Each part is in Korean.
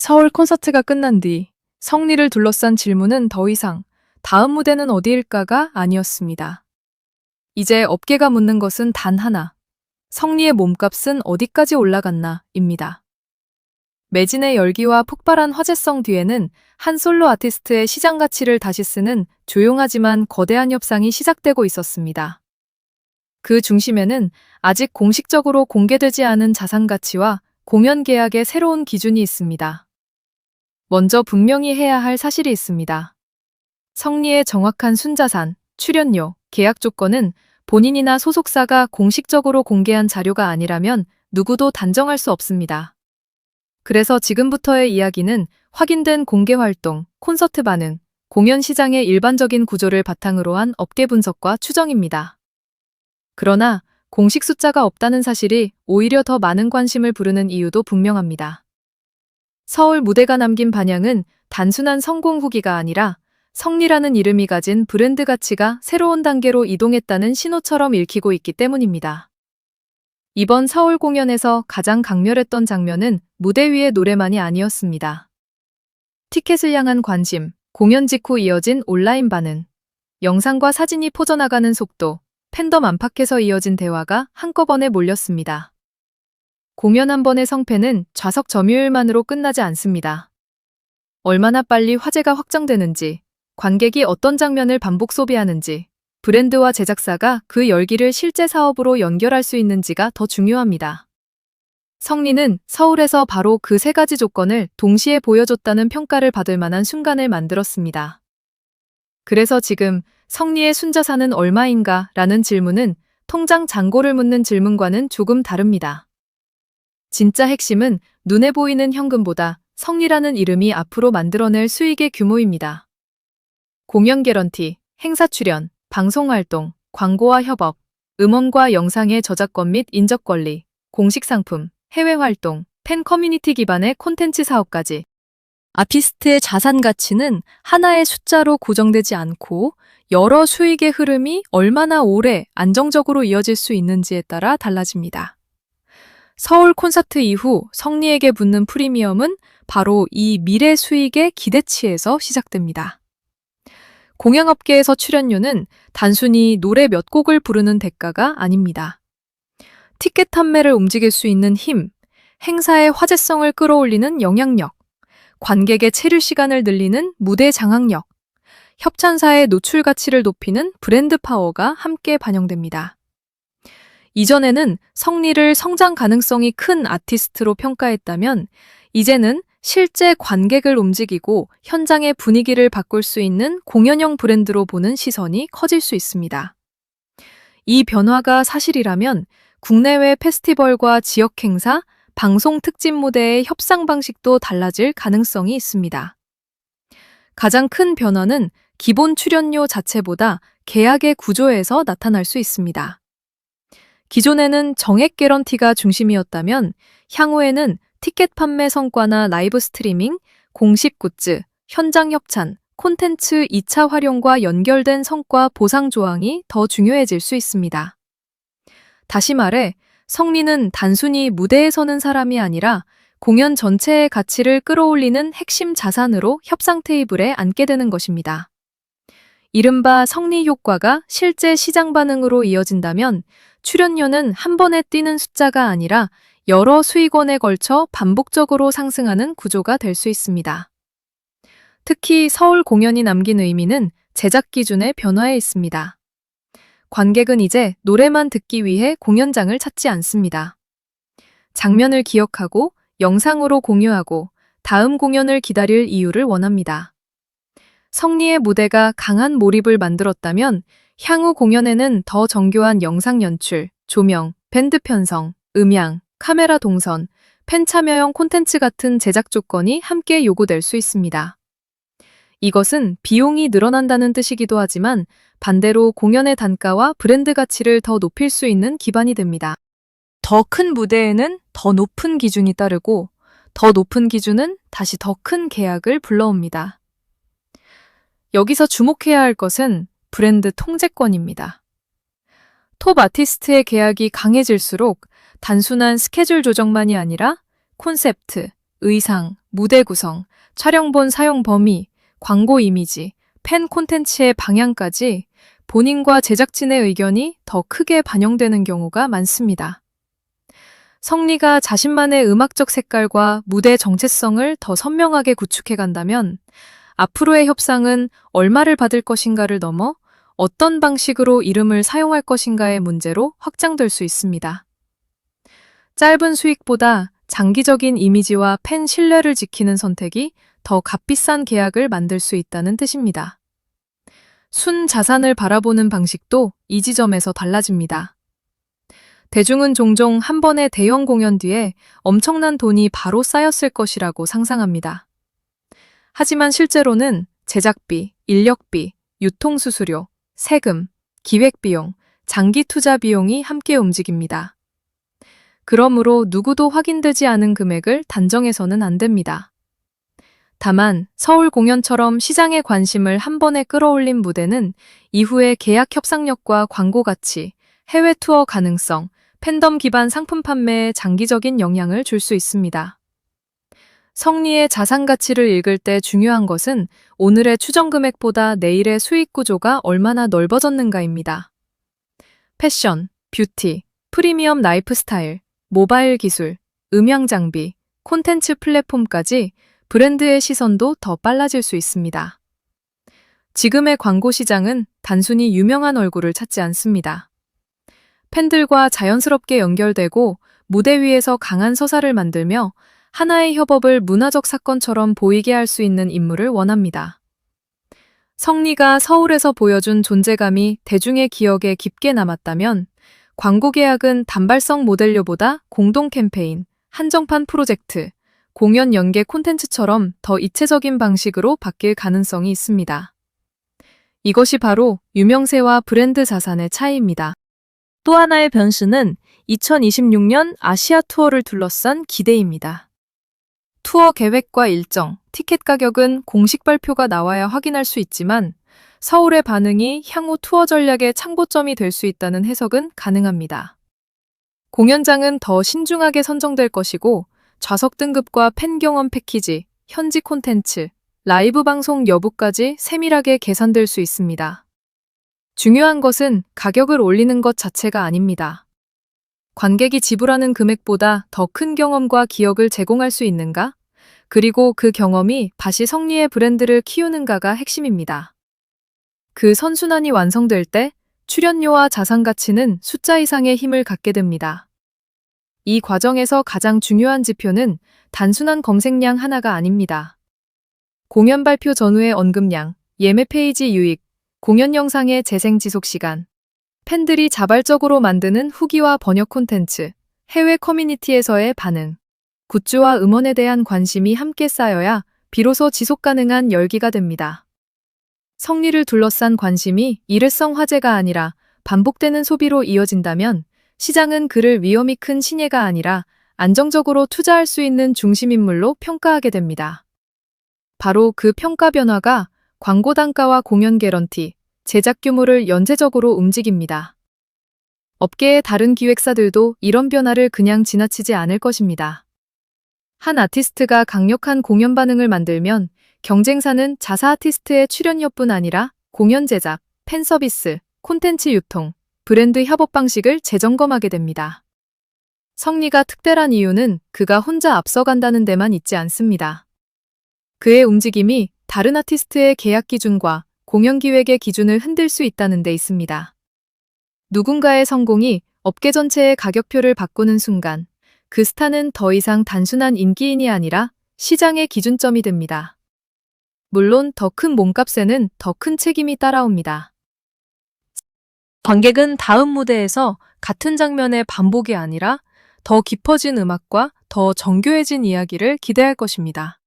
서울 콘서트가 끝난 뒤 성리를 둘러싼 질문은 더 이상 다음 무대는 어디일까가 아니었습니다. 이제 업계가 묻는 것은 단 하나. 성리의 몸값은 어디까지 올라갔나?입니다. 매진의 열기와 폭발한 화제성 뒤에는 한 솔로 아티스트의 시장 가치를 다시 쓰는 조용하지만 거대한 협상이 시작되고 있었습니다. 그 중심에는 아직 공식적으로 공개되지 않은 자산 가치와 공연 계약의 새로운 기준이 있습니다. 먼저 분명히 해야 할 사실이 있습니다. 성리의 정확한 순자산, 출연료, 계약 조건은 본인이나 소속사가 공식적으로 공개한 자료가 아니라면 누구도 단정할 수 없습니다. 그래서 지금부터의 이야기는 확인된 공개 활동, 콘서트 반응, 공연 시장의 일반적인 구조를 바탕으로 한 업계 분석과 추정입니다. 그러나 공식 숫자가 없다는 사실이 오히려 더 많은 관심을 부르는 이유도 분명합니다. 서울 무대가 남긴 반향은 단순한 성공 후기가 아니라 성리라는 이름이 가진 브랜드 가치가 새로운 단계로 이동했다는 신호처럼 읽히고 있기 때문입니다. 이번 서울 공연에서 가장 강렬했던 장면은 무대 위의 노래만이 아니었습니다. 티켓을 향한 관심, 공연 직후 이어진 온라인 반응, 영상과 사진이 퍼져나가는 속도, 팬덤 안팎에서 이어진 대화가 한꺼번에 몰렸습니다. 공연 한 번의 성패는 좌석 점유율만으로 끝나지 않습니다. 얼마나 빨리 화제가 확정되는지, 관객이 어떤 장면을 반복 소비하는지, 브랜드와 제작사가 그 열기를 실제 사업으로 연결할 수 있는지가 더 중요합니다. 성리는 서울에서 바로 그 세 가지 조건을 동시에 보여줬다는 평가를 받을 만한 순간을 만들었습니다. 그래서 지금 성리의 순자산은 얼마인가? 라는 질문은 통장 잔고를 묻는 질문과는 조금 다릅니다. 진짜 핵심은 눈에 보이는 현금보다 성리라는 이름이 앞으로 만들어낼 수익의 규모입니다. 공연 개런티, 행사 출연, 방송 활동, 광고와 협업, 음원과 영상의 저작권 및 인적 권리, 공식 상품, 해외 활동, 팬 커뮤니티 기반의 콘텐츠 사업까지. 아티스트의 자산 가치는 하나의 숫자로 고정되지 않고 여러 수익의 흐름이 얼마나 오래 안정적으로 이어질 수 있는지에 따라 달라집니다. 서울 콘서트 이후 성리에게 붙는 프리미엄은 바로 이 미래 수익의 기대치에서 시작됩니다. 공연업계에서 출연료는 단순히 노래 몇 곡을 부르는 대가가 아닙니다. 티켓 판매를 움직일 수 있는 힘, 행사의 화제성을 끌어올리는 영향력, 관객의 체류 시간을 늘리는 무대 장악력, 협찬사의 노출 가치를 높이는 브랜드 파워가 함께 반영됩니다. 이전에는 성리를 성장 가능성이 큰 아티스트로 평가했다면 이제는 실제 관객을 움직이고 현장의 분위기를 바꿀 수 있는 공연형 브랜드로 보는 시선이 커질 수 있습니다. 이 변화가 사실이라면 국내외 페스티벌과 지역 행사, 방송 특집 무대의 협상 방식도 달라질 가능성이 있습니다. 가장 큰 변화는 기본 출연료 자체보다 계약의 구조에서 나타날 수 있습니다. 기존에는 정액 개런티가 중심이었다면 향후에는 티켓 판매 성과나 라이브 스트리밍, 공식 굿즈, 현장 협찬, 콘텐츠 2차 활용과 연결된 성과 보상 조항이 더 중요해질 수 있습니다. 다시 말해, 성리는 단순히 무대에 서는 사람이 아니라 공연 전체의 가치를 끌어올리는 핵심 자산으로 협상 테이블에 앉게 되는 것입니다. 이른바 성리 효과가 실제 시장 반응으로 이어진다면 출연료는 한 번에 뛰는 숫자가 아니라 여러 수익원에 걸쳐 반복적으로 상승하는 구조가 될 수 있습니다. 특히 서울 공연이 남긴 의미는 제작 기준의 변화에 있습니다. 관객은 이제 노래만 듣기 위해 공연장을 찾지 않습니다. 장면을 기억하고 영상으로 공유하고 다음 공연을 기다릴 이유를 원합니다. 성리의 무대가 강한 몰입을 만들었다면 향후 공연에는 더 정교한 영상 연출, 조명, 밴드 편성, 음향, 카메라 동선, 팬 참여형 콘텐츠 같은 제작 조건이 함께 요구될 수 있습니다. 이것은 비용이 늘어난다는 뜻이기도 하지만 반대로 공연의 단가와 브랜드 가치를 더 높일 수 있는 기반이 됩니다. 더 큰 무대에는 더 높은 기준이 따르고 더 높은 기준은 다시 더 큰 계약을 불러옵니다. 여기서 주목해야 할 것은 브랜드 통제권입니다. 톱 아티스트의 계약이 강해질수록 단순한 스케줄 조정만이 아니라 콘셉트, 의상, 무대 구성, 촬영본 사용 범위, 광고 이미지, 팬 콘텐츠의 방향까지 본인과 제작진의 의견이 더 크게 반영되는 경우가 많습니다. 성리가 자신만의 음악적 색깔과 무대 정체성을 더 선명하게 구축해 간다면 앞으로의 협상은 얼마를 받을 것인가를 넘어 어떤 방식으로 이름을 사용할 것인가의 문제로 확장될 수 있습니다. 짧은 수익보다 장기적인 이미지와 팬 신뢰를 지키는 선택이 더 값비싼 계약을 만들 수 있다는 뜻입니다. 순 자산을 바라보는 방식도 이 지점에서 달라집니다. 대중은 종종 한 번의 대형 공연 뒤에 엄청난 돈이 바로 쌓였을 것이라고 상상합니다. 하지만 실제로는 제작비, 인력비, 유통수수료, 세금, 기획비용, 장기 투자 비용이 함께 움직입니다. 그러므로 누구도 확인되지 않은 금액을 단정해서는 안 됩니다. 다만 서울 공연처럼 시장의 관심을 한 번에 끌어올린 무대는 이후에 계약 협상력과 광고 가치, 해외 투어 가능성, 팬덤 기반 상품 판매에 장기적인 영향을 줄 수 있습니다. 성리의 자산 가치를 읽을 때 중요한 것은 오늘의 추정 금액보다 내일의 수익 구조가 얼마나 넓어졌는가입니다. 패션, 뷰티, 프리미엄 라이프스타일, 모바일 기술, 음향 장비, 콘텐츠 플랫폼까지 브랜드의 시선도 더 빨라질 수 있습니다. 지금의 광고 시장은 단순히 유명한 얼굴을 찾지 않습니다. 팬들과 자연스럽게 연결되고 무대 위에서 강한 서사를 만들며 하나의 협업을 문화적 사건처럼 보이게 할 수 있는 인물을 원합니다. 성리가 서울에서 보여준 존재감이 대중의 기억에 깊게 남았다면 광고 계약은 단발성 모델료보다 공동 캠페인, 한정판 프로젝트, 공연 연계 콘텐츠처럼 더 입체적인 방식으로 바뀔 가능성이 있습니다. 이것이 바로 유명세와 브랜드 자산의 차이입니다. 또 하나의 변수는 2026년 아시아 투어를 둘러싼 기대입니다. 투어 계획과 일정, 티켓 가격은 공식 발표가 나와야 확인할 수 있지만 서울의 반응이 향후 투어 전략의 참고점이 될 수 있다는 해석은 가능합니다. 공연장은 더 신중하게 선정될 것이고 좌석 등급과 팬 경험 패키지, 현지 콘텐츠, 라이브 방송 여부까지 세밀하게 계산될 수 있습니다. 중요한 것은 가격을 올리는 것 자체가 아닙니다. 관객이 지불하는 금액보다 더 큰 경험과 기억을 제공할 수 있는가? 그리고 그 경험이 다시 성리의 브랜드를 키우는가가 핵심입니다. 그 선순환이 완성될 때 출연료와 자산 가치는 숫자 이상의 힘을 갖게 됩니다. 이 과정에서 가장 중요한 지표는 단순한 검색량 하나가 아닙니다. 공연 발표 전후의 언급량, 예매 페이지 유입, 공연 영상의 재생 지속 시간, 팬들이 자발적으로 만드는 후기와 번역 콘텐츠, 해외 커뮤니티에서의 반응, 굿즈와 음원에 대한 관심이 함께 쌓여야 비로소 지속 가능한 열기가 됩니다. 성리를 둘러싼 관심이 일회성 화제가 아니라 반복되는 소비로 이어진다면 시장은 그를 위험이 큰 신예가 아니라 안정적으로 투자할 수 있는 중심인물로 평가하게 됩니다. 바로 그 평가 변화가 광고 단가와 공연 개런티, 제작 규모를 연쇄적으로 움직입니다. 업계의 다른 기획사들도 이런 변화를 그냥 지나치지 않을 것입니다. 한 아티스트가 강력한 공연 반응을 만들면 경쟁사는 자사 아티스트의 출연료뿐 아니라 공연 제작, 팬 서비스, 콘텐츠 유통, 브랜드 협업 방식을 재점검하게 됩니다. 성리가 특별한 이유는 그가 혼자 앞서간다는 데만 있지 않습니다. 그의 움직임이 다른 아티스트의 계약 기준과 공연 기획의 기준을 흔들 수 있다는 데 있습니다. 누군가의 성공이 업계 전체의 가격표를 바꾸는 순간 그 스타는 더 이상 단순한 인기인이 아니라 시장의 기준점이 됩니다. 물론 더 큰 몸값에는 더 큰 책임이 따라옵니다. 관객은 다음 무대에서 같은 장면의 반복이 아니라 더 깊어진 음악과 더 정교해진 이야기를 기대할 것입니다.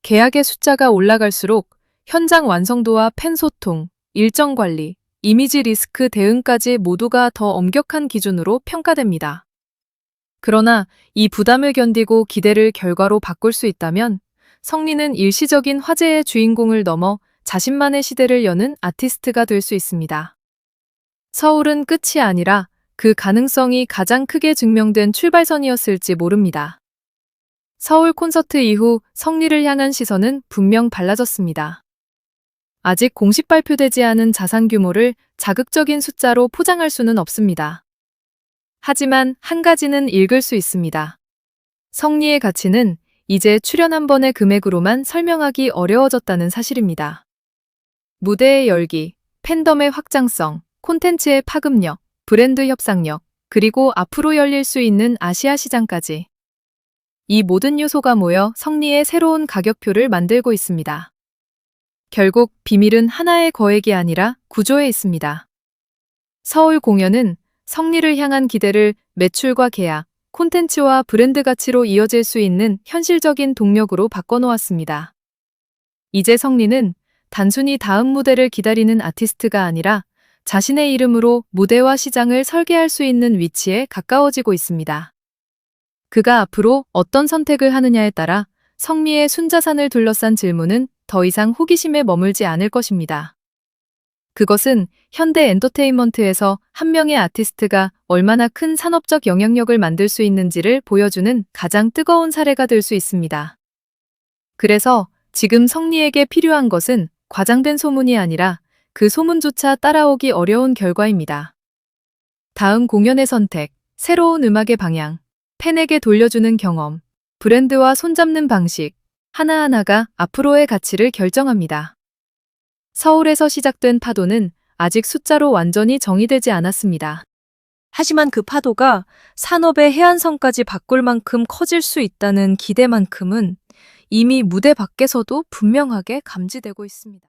계약의 숫자가 올라갈수록 현장 완성도와 팬 소통, 일정 관리, 이미지 리스크 대응까지 모두가 더 엄격한 기준으로 평가됩니다. 그러나 이 부담을 견디고 기대를 결과로 바꿀 수 있다면 성리는 일시적인 화제의 주인공을 넘어 자신만의 시대를 여는 아티스트가 될 수 있습니다. 서울은 끝이 아니라 그 가능성이 가장 크게 증명된 출발선이었을지 모릅니다. 서울 콘서트 이후 성리를 향한 시선은 분명 달라졌습니다. 아직 공식 발표되지 않은 자산 규모를 자극적인 숫자로 포장할 수는 없습니다. 하지만 한 가지는 읽을 수 있습니다. 성리의 가치는 이제 출연 한 번의 금액으로만 설명하기 어려워졌다는 사실입니다. 무대의 열기, 팬덤의 확장성, 콘텐츠의 파급력, 브랜드 협상력, 그리고 앞으로 열릴 수 있는 아시아 시장까지. 이 모든 요소가 모여 성리의 새로운 가격표를 만들고 있습니다. 결국 비밀은 하나의 거액이 아니라 구조에 있습니다. 서울 공연은 성리를 향한 기대를 매출과 계약, 콘텐츠와 브랜드 가치로 이어질 수 있는 현실적인 동력으로 바꿔놓았습니다. 이제 성리는 단순히 다음 무대를 기다리는 아티스트가 아니라 자신의 이름으로 무대와 시장을 설계할 수 있는 위치에 가까워지고 있습니다. 그가 앞으로 어떤 선택을 하느냐에 따라 성리의 순자산을 둘러싼 질문은 더 이상 호기심에 머물지 않을 것입니다. 그것은 현대 엔터테인먼트에서 한 명의 아티스트가 얼마나 큰 산업적 영향력을 만들 수 있는지를 보여주는 가장 뜨거운 사례가 될 수 있습니다. 그래서 지금 성리에게 필요한 것은 과장된 소문이 아니라 그 소문조차 따라오기 어려운 결과입니다. 다음 공연의 선택, 새로운 음악의 방향, 팬에게 돌려주는 경험, 브랜드와 손잡는 방식, 하나하나가 앞으로의 가치를 결정합니다. 서울에서 시작된 파도는 아직 숫자로 완전히 정의되지 않았습니다. 하지만 그 파도가 산업의 해안선까지 바꿀 만큼 커질 수 있다는 기대만큼은 이미 무대 밖에서도 분명하게 감지되고 있습니다.